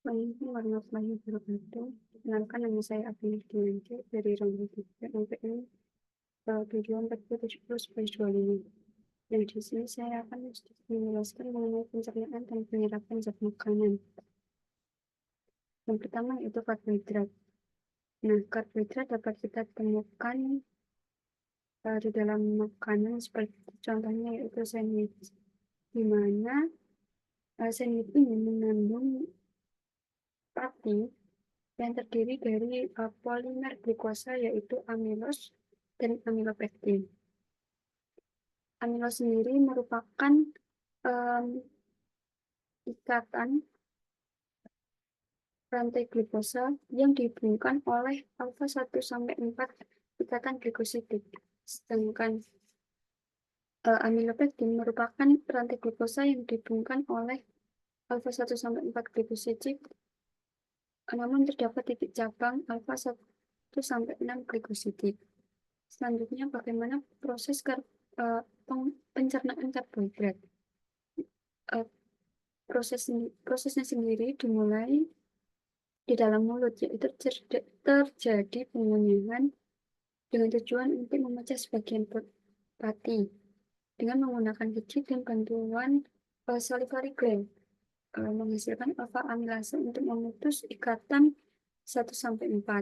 Assalamualaikum warahmatullahi wabarakatuh. Kenalkan nama saya Agnes Dianke dari Rangga 3 UPN tujuan 4070/25. Yang di sini saya akan menjelaskan mengenai pencernaan dan penyerapan zat makanan. Yang pertama yaitu karbohidrat. Nah, karbohidrat dapat kita temukan di dalam makanan seperti contohnya yaitu sandwich, di mana sandwich ini mengandung pati yang terdiri dari polimer glukosa yaitu amilos dan amilopektin. Amilos sendiri merupakan ikatan rantai glukosa yang dihubungkan oleh alfa 1 sampai 4 ikatan glikosidik. Sedangkan amilopektin merupakan rantai glukosa yang dihubungkan oleh alfa 1 sampai 4 glikosidik, namun terdapat titik cabang alfa 1 sampai 6 glikosidik. Selanjutnya, bagaimana proses pencernaan karbohidrat? Prosesnya sendiri dimulai di dalam mulut, yaitu terjadi pengunyah dengan tujuan untuk memecah sebagian pati dengan menggunakan gigi dan bantuan salivary gland, menghasilkan alfa amilase untuk memutus ikatan 1-4.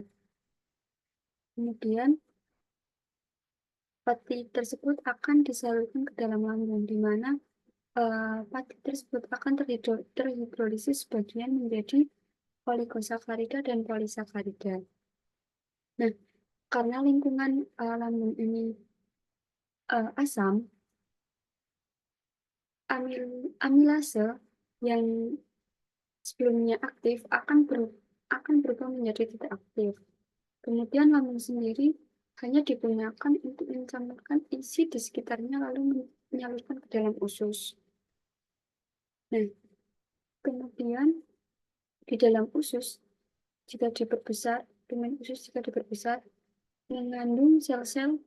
Kemudian pati tersebut akan disalurkan ke dalam lambung, di mana pati tersebut akan terhidrolisis sebagian menjadi oligosakarida dan polisakarida. Nah, karena lingkungan lambung ini asam, amilase yang sebelumnya aktif akan berubah menjadi tidak aktif. Kemudian lambung sendiri hanya digunakan untuk mencampurkan isi di sekitarnya lalu menyalurkan ke dalam usus. Nah, kemudian di dalam usus jika diperbesar, mengandung sel-sel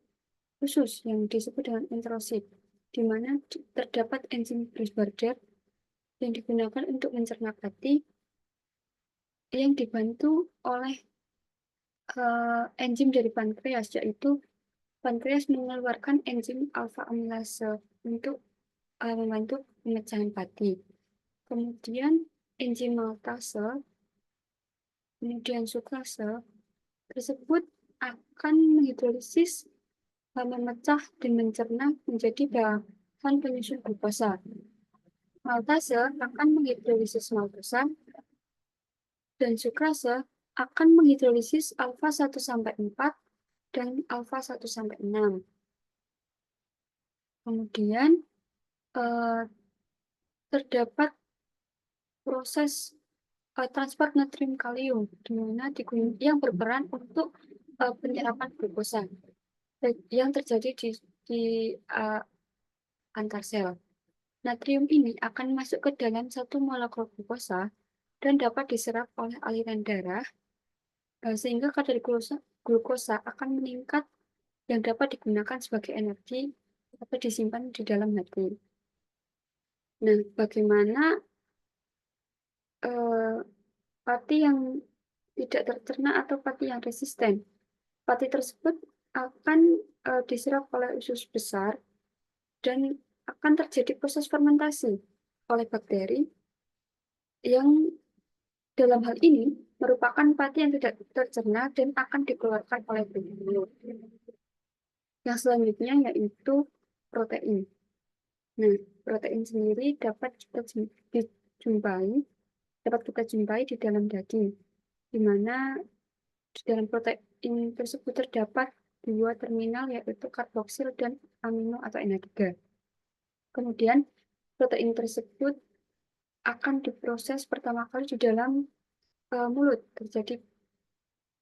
khusus yang disebut dengan enterosit, di mana terdapat enzim Bris-Bardet yang digunakan untuk mencerna pati yang dibantu oleh enzim dari pankreas, yaitu pankreas mengeluarkan enzim alfa amilase untuk membantu pemecahan pati. Kemudian enzim maltase, kemudian sukrase tersebut akan menghidrolisis, memecah dan mencerna menjadi bahan penyusun glukosa. Maltase akan menghidrolisis maltosa dan sukrase akan menghidrolisis alfa 1-4 dan alfa 1-6. Kemudian terdapat proses transport natrium kalium di mana yang berperan untuk penyerapan glukosa yang terjadi di antar sel. Natrium ini akan masuk ke dalam satu molekul glukosa dan dapat diserap oleh aliran darah, sehingga kadar glukosa akan meningkat yang dapat digunakan sebagai energi atau disimpan di dalam hati. Nah, bagaimana pati yang tidak tercerna atau pati yang resisten? Pati tersebut akan diserap oleh usus besar dan akan terjadi proses fermentasi oleh bakteri yang dalam hal ini merupakan pati yang tidak tercerna dan akan dikeluarkan oleh tubuh. Yang selanjutnya yaitu protein. Nah, protein sendiri dapat kita jumpai di dalam daging, di mana di dalam protein tersebut terdapat dua terminal yaitu karboksil dan amino atau NH3. Kemudian protein tersebut akan diproses pertama kali di dalam mulut, terjadi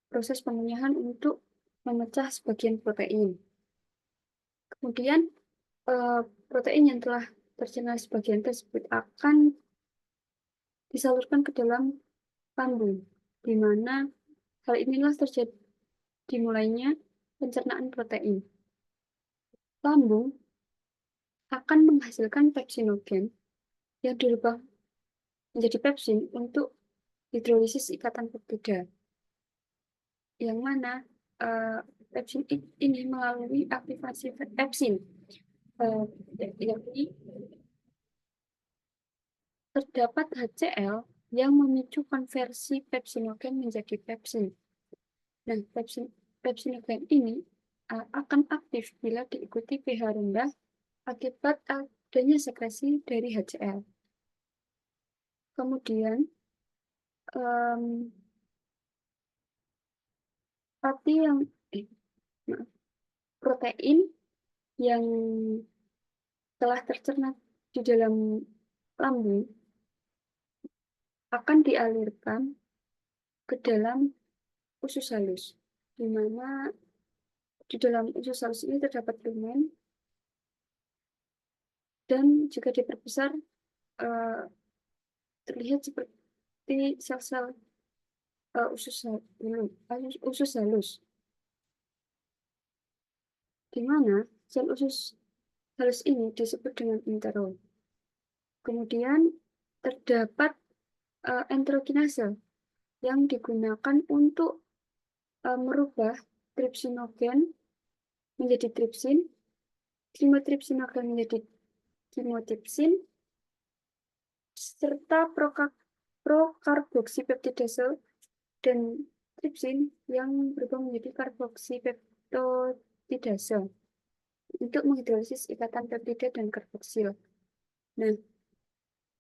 proses pengunyahan untuk memecah sebagian protein. Kemudian protein yang telah tercerna sebagian tersebut akan disalurkan ke dalam lambung, di mana hal inilah terjadi dimulainya pencernaan protein. Lambung akan menghasilkan pepsinogen yang dirubah menjadi pepsin untuk hidrolisis ikatan peptida, yang mana pepsin ini melalui aktivasi pepsin, yakni terdapat HCl yang memicu konversi pepsinogen menjadi pepsin. Nah, pepsinogen ini akan aktif bila diikuti pH rendah akibat adanya sekresi dari HCl. Kemudian, protein yang telah tercerna di dalam lambung akan dialirkan ke dalam usus halus, di mana di dalam usus halus ini terdapat lumen, dan jika diperbesar terlihat seperti sel-sel usus halus, di mana sel usus halus ini disebut dengan enterol. Kemudian terdapat enterokinase yang digunakan untuk merubah tripsinogen menjadi tripsin, kimotripsinogen menjadi kimotipsin, serta prokarboksipeptidase dan tripsin yang berubah menjadi karboksipeptidase untuk menghidrolisis ikatan peptida dan karboksil. Nah,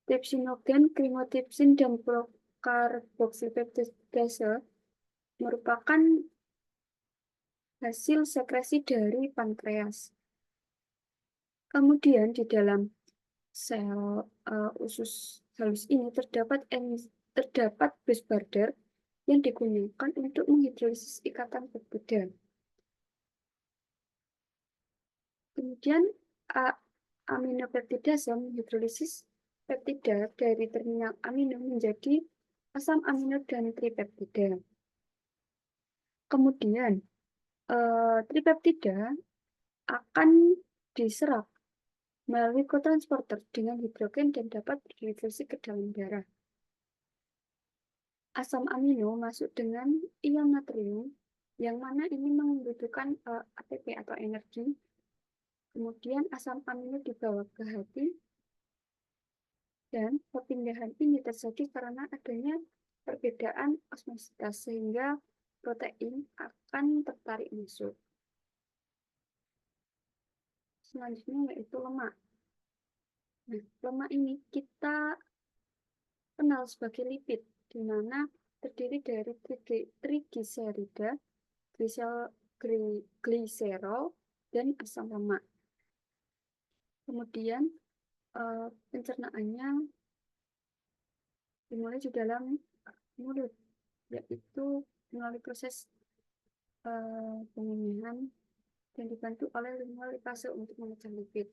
tripsinogen, kimotipsin, dan prokarboksipeptidase merupakan hasil sekresi dari pankreas. Kemudian di dalam sel usus halus ini terdapat base border yang digunakan untuk menghidrolisis ikatan peptida. Kemudian aminopeptidase menghidrolisis peptida dari terminal amino menjadi asam amino dan tripeptida. Kemudian tripeptida akan diserap melalui kotransporter dengan hidrogen dan dapat berdifusif ke dalam darah. Asam amino masuk dengan ion natrium, yang mana ini membutuhkan ATP atau energi. Kemudian asam amino dibawa ke hati, dan perpindahan ini terjadi karena adanya perbedaan osmositas, sehingga protein akan tertarik masuk. Selanjutnya yaitu lemak. Nah, lemak ini kita kenal sebagai lipid, di mana terdiri dari trigliserida, gliserol, dan asam lemak. Kemudian pencernaannya dimulai di dalam mulut, yaitu melalui proses pengunyah dan dibantu oleh lingual lipase untuk memecah lipid.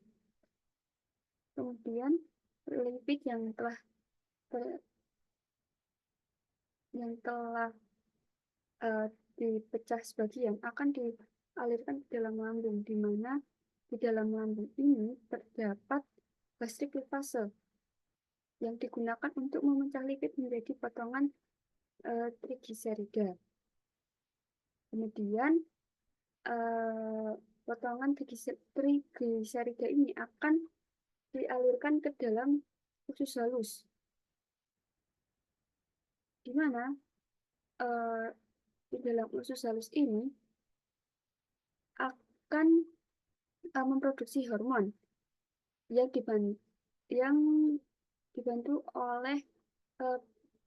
Kemudian lipid yang telah dipecah sebagian akan dialirkan ke dalam lambung, di mana di dalam lambung ini terdapat gastric lipase yang digunakan untuk memecah lipid menjadi potongan trigliserida. Kemudian potongan trigliserida ini akan dialirkan ke dalam usus halus, di mana di dalam usus halus ini akan memproduksi hormon yang dibantu oleh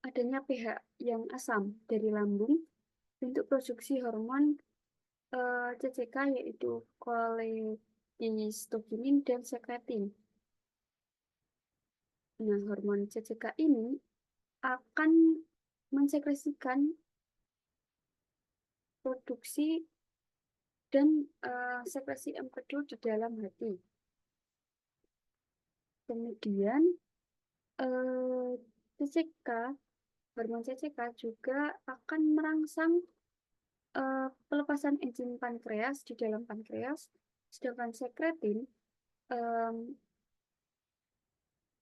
adanya pH yang asam dari lambung untuk produksi hormon CCK, yaitu cholecystokinin dan sekretin. Nah, hormon CCK ini akan mensekresikan produksi dan sekresi empedu di dalam hati. Kemudian hormon CCK juga akan merangsang pelepasan enzim pankreas di dalam pankreas, sedangkan sekretin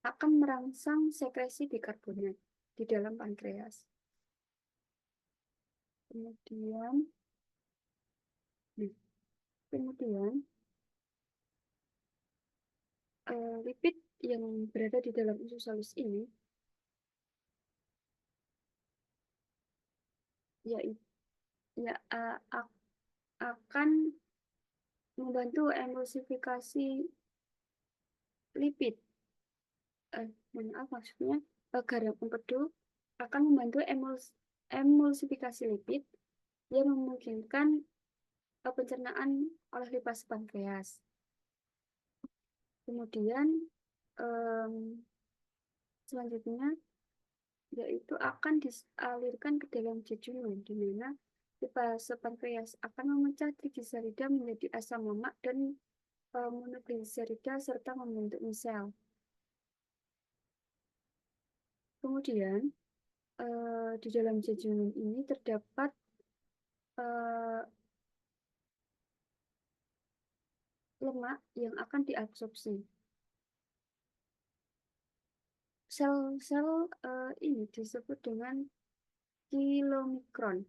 akan merangsang sekresi bikarbonat di dalam pankreas. Kemudian, nah, kemudian lipid yang berada di dalam usus halus ini yaitu ya, akan membantu emulsifikasi lipid. Maaf, maksudnya garam empedu akan membantu emulsifikasi lipid yang memungkinkan pencernaan oleh lipas pankreas. Kemudian selanjutnya yaitu akan dialirkan ke dalam jejunum, di mana lipas pankreas akan memecah trigliserida menjadi asam lemak dan monogliserida serta membentuk misel. Kemudian di dalam jejunum ini terdapat lemak yang akan diabsorpsi. Sel-sel ini disebut dengan kilomikron,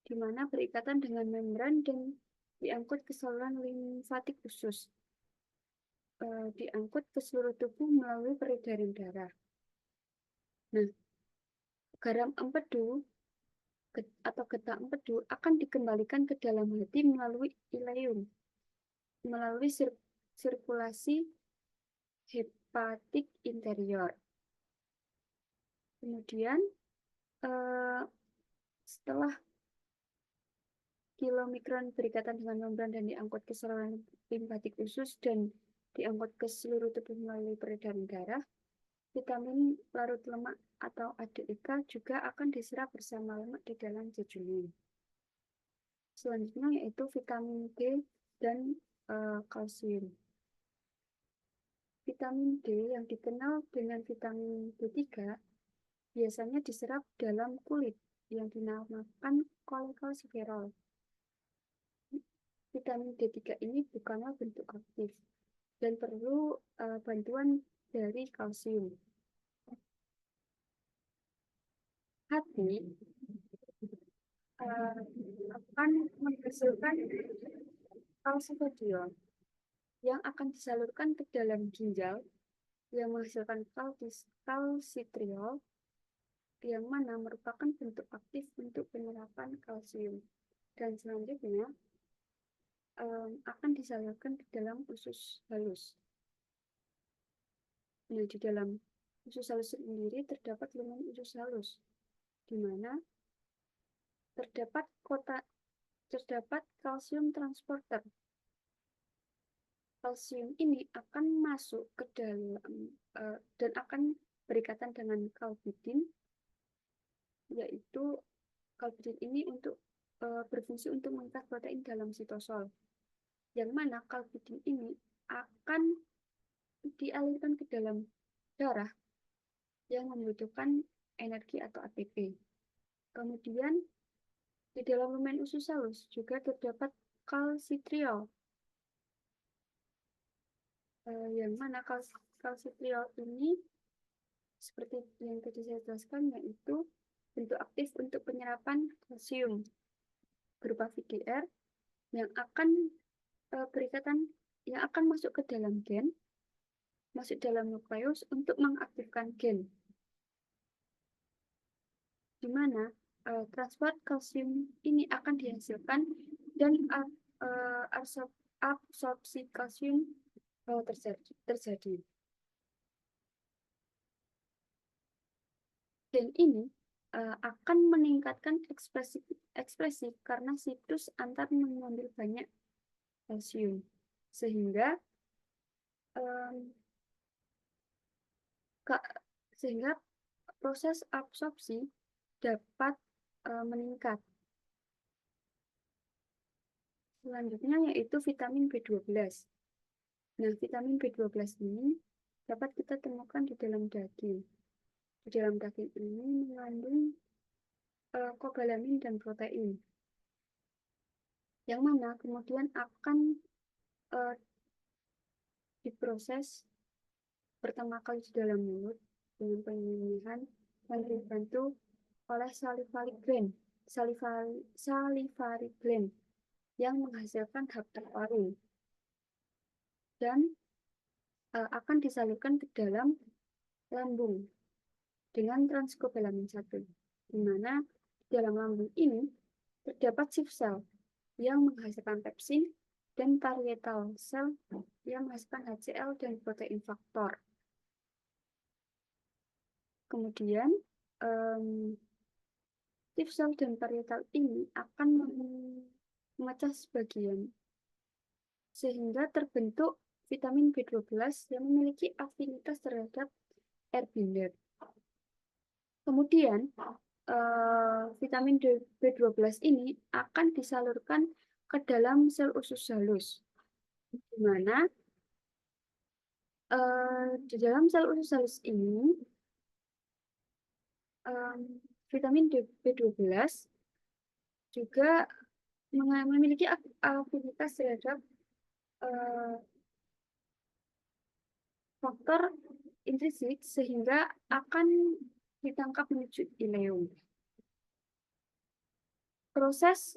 di mana berikatan dengan membran dan diangkut ke saluran limfatik usus, diangkut ke seluruh tubuh melalui peredaran darah. Nah, garam empedu atau getah empedu akan dikembalikan ke dalam hati melalui ileum, melalui sirkulasi hepatik interior. Kemudian setelah kilomikron berikatan dengan membran dan diangkut ke saluran limfatik usus dan diangkut ke seluruh tubuh melalui peredaran darah, vitamin larut lemak atau ADEK juga akan diserap bersama lemak di dalam jejunum. Selanjutnya yaitu vitamin D dan kalsium. Vitamin D yang dikenal dengan vitamin B3 biasanya diserap dalam kulit yang dinamakan kolekalsiferol. Vitamin D3 ini bukanlah bentuk aktif dan perlu bantuan dari kalsium. Hati akan menghasilkan kalsiferol yang akan disalurkan ke dalam ginjal yang menghasilkan kalsitriol yang mana merupakan bentuk aktif untuk penyerapan kalsium. Dan selanjutnya akan disalurkan ke dalam usus halus. Nah, di dalam usus halus sendiri terdapat lumen usus halus, di mana terdapat kalsium transporter. Kalsium ini akan masuk ke dalam dan akan berikatan dengan kalbidin, yaitu kalbidin ini untuk berfungsi untuk mengikat protein dalam sitosol, yang mana kalbidin ini akan dialirkan ke dalam darah yang membutuhkan energi atau ATP. Kemudian di dalam lumen usus halus juga terdapat kalsitriol, yang mana kalsitriol ini seperti yang tadi saya jelaskan yaitu bentuk aktif untuk penyerapan kalsium berupa VDR yang akan berikatan yang akan masuk ke dalam gen, masuk dalam nukleus untuk mengaktifkan gen, di mana transport kalsium ini akan dihasilkan dan absorpsi kalsium terjadi. Gen ini akan meningkatkan ekspresi karena situs antar mengambil banyak kalsium, sehingga proses absorpsi dapat meningkat. Selanjutnya yaitu vitamin B12. Nah, vitamin B12 ini dapat kita temukan di dalam daging. Di dalam daging ini mengandung kobalamin dan protein, yang mana kemudian akan diproses pertama kali di dalam mulut dengan penyembelihan yang dibantu oleh salivary gland salivary gland yang menghasilkan haptofarin dan akan disalurkan ke dalam lambung dengan transkobalamin 1, di mana di dalam lambung ini terdapat shift cell yang menghasilkan pepsin dan parietal cell yang menghasilkan HCl dan protein faktor. Kemudian shift cell dan parietal ini akan memecah sebagian sehingga terbentuk vitamin B12 yang memiliki afinitas terhadap air binder. Kemudian vitamin B12 ini akan disalurkan ke dalam sel usus halus, di mana di dalam sel usus halus ini vitamin B12 juga memiliki afinitas terhadap faktor intrinsik sehingga akan ditangkap menuju ileum. Proses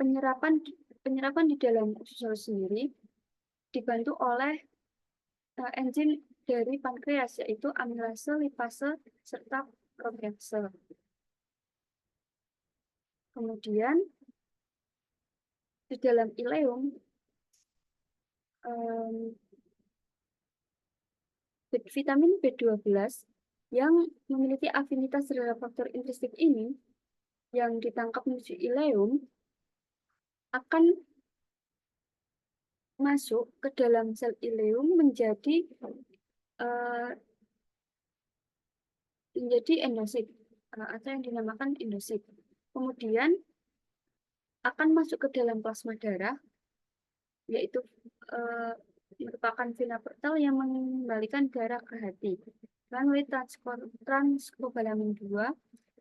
penyerapan di dalam usus halus sendiri dibantu oleh enzim dari pankreas, yaitu amilase, lipase, serta protease. Kemudian di dalam ileum vitamin B12 yang memiliki afinitas terhadap faktor intrinsik ini yang ditangkap menuju ileum akan masuk ke dalam sel ileum menjadi endosit atau yang dinamakan endosit. Kemudian akan masuk ke dalam plasma darah, yaitu merupakan vena portal yang mengembalikan darah ke hati melalui transkobalamin 2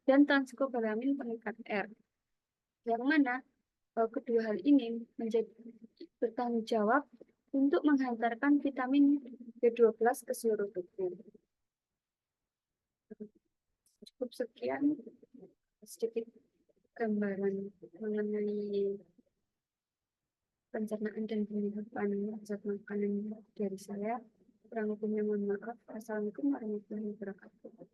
dan transkobalamin pengikat R, yang mana kedua hal ini menjadi bertanggung jawab untuk menghantarkan vitamin B12 ke seluruh tubuh. Cukup sekian sedikit gambaran mengenai pencernaan dan penyerapan zat makanan dari saya. Kurang lebihnya mohon maaf. Assalamualaikum warahmatullahi wabarakatuh.